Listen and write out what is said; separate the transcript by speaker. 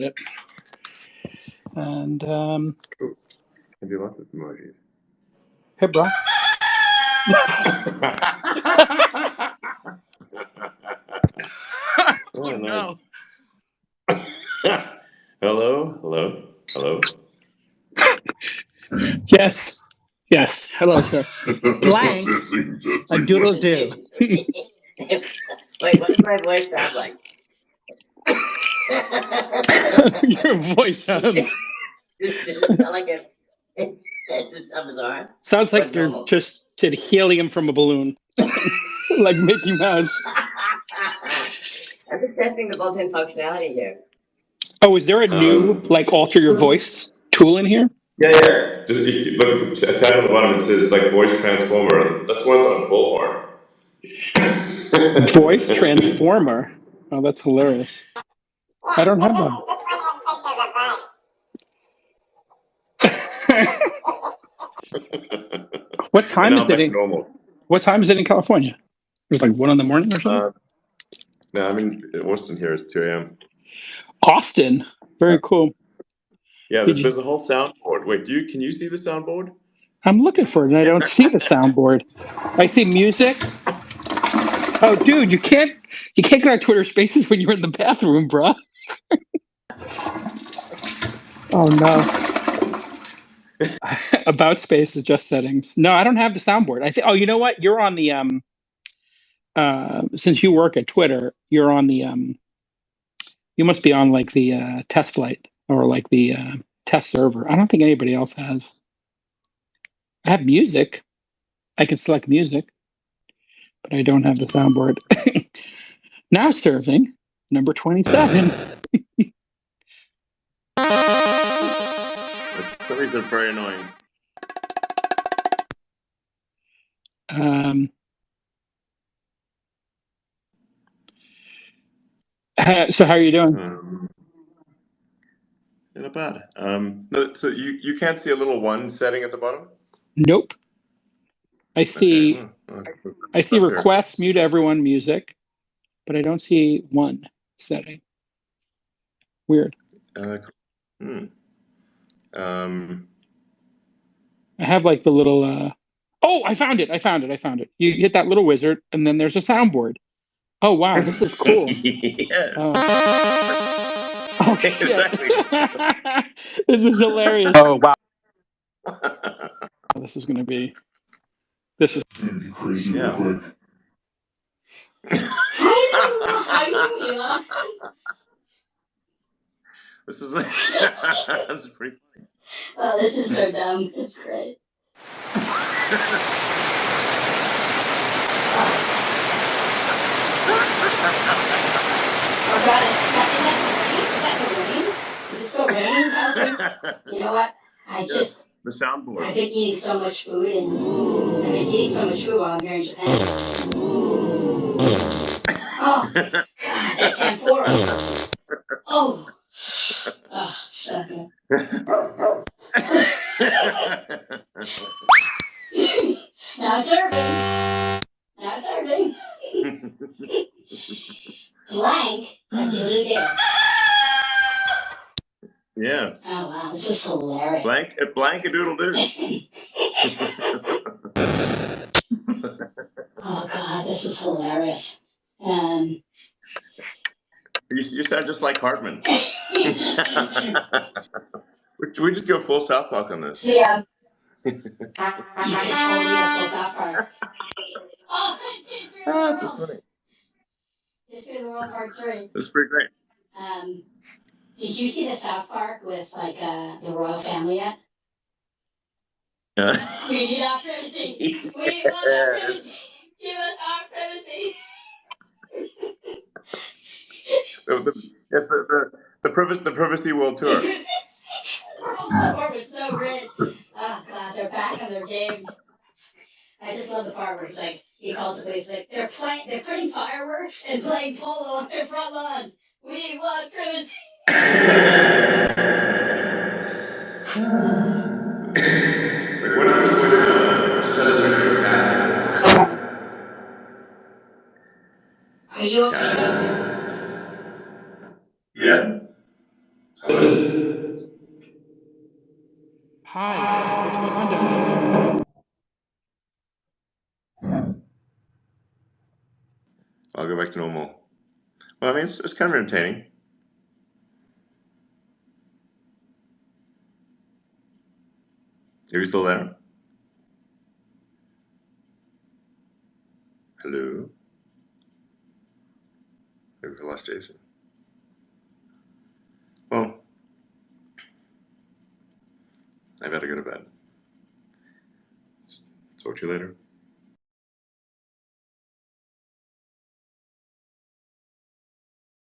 Speaker 1: it. And
Speaker 2: Can be lots of emojis.
Speaker 1: hey, bro.
Speaker 2: Oh no. Hello.
Speaker 1: Yes. Hello, sir. Blank. A doodle do.
Speaker 3: Wait, what does my voice sound like?
Speaker 1: Your voice sounds.
Speaker 3: Does it sound like a? Does it sound bizarre?
Speaker 1: Sounds like you're
Speaker 3: normal?
Speaker 1: just did helium from a balloon, like Mickey Mouse.
Speaker 3: I'm just testing the built-in functionality here.
Speaker 1: Oh, is there a new alter your voice tool in here?
Speaker 2: Yeah. Just look at the tab on the bottom. It says voice transformer. That's one's on Bullhorn.
Speaker 1: Voice transformer. Oh, that's hilarious. I don't have one. What time is it? What time is it in California? It's like 1 a.m. or something.
Speaker 2: No, I mean Austin here is 2 a.m.
Speaker 1: Austin, very cool.
Speaker 2: Yeah, there's a whole soundboard. Wait, can you see the soundboard?
Speaker 1: I'm looking for it, and I don't see the soundboard. I see music. Oh, dude, you can't get on Twitter Spaces when you're in the bathroom, bruh. Oh no. About Spaces, just settings. No, I don't have the soundboard. I think. Oh, you know what? You're on the since you work at Twitter, you're on the you must be on like the test flight or like the test server. I don't think anybody else has. I have music. I can select music, but I don't have the soundboard. Now serving number 27.
Speaker 2: Some of these are very annoying.
Speaker 1: So how are you doing?
Speaker 2: Not bad. No, so you can't see a little 1 setting at the bottom?
Speaker 1: Nope. I see.
Speaker 2: Okay.
Speaker 1: I see requests, mute everyone, music, but I don't see 1 setting. Weird.
Speaker 2: I
Speaker 1: have like the little. Oh, I found it! You hit that little wizard, and then there's a soundboard. Oh wow, this is cool.
Speaker 2: Yes.
Speaker 1: Oh shit! This is hilarious. Oh wow. This is gonna be. This is
Speaker 2: crazy. Yeah.
Speaker 3: How you doing, Elon?
Speaker 2: This is that's pretty funny.
Speaker 3: Oh, this is so dumb. It's great. Oh god, is that the rain? Is it still raining out there? You know what?
Speaker 2: The soundboard.
Speaker 3: I've been eating so much food while I'm here in Japan. Oh god, that tempura. Oh, so good. Now serving. Blank, I do it again.
Speaker 2: Yeah.
Speaker 3: Oh wow, this is hilarious.
Speaker 2: Blank a doodle do.
Speaker 3: Oh god, this is hilarious.
Speaker 2: You sound just like Hartman. We just go full South Park on this.
Speaker 3: Yeah. You should totally go full South Park. Oh,
Speaker 2: This is funny.
Speaker 3: History of the World Part 3.
Speaker 2: This is pretty great.
Speaker 3: Did you see the South Park with the royal family yet? We need our privacy. We want our privacy. Give us our privacy.
Speaker 2: The Privacy World Tour.
Speaker 3: The tour was so great. Oh god, they're back on their game. I just love the part where it's like he calls the police like they're putting fireworks and playing polo on their front lawn. We want privacy.
Speaker 2: What is this
Speaker 3: Are you okay?
Speaker 2: Yeah.
Speaker 1: Hi, what's going on down there?
Speaker 2: I'll go back to normal. Well, I mean, it's kind of entertaining. Are you still there? Hello? Maybe we lost Jason. Well, I better go to bed. Talk to you later.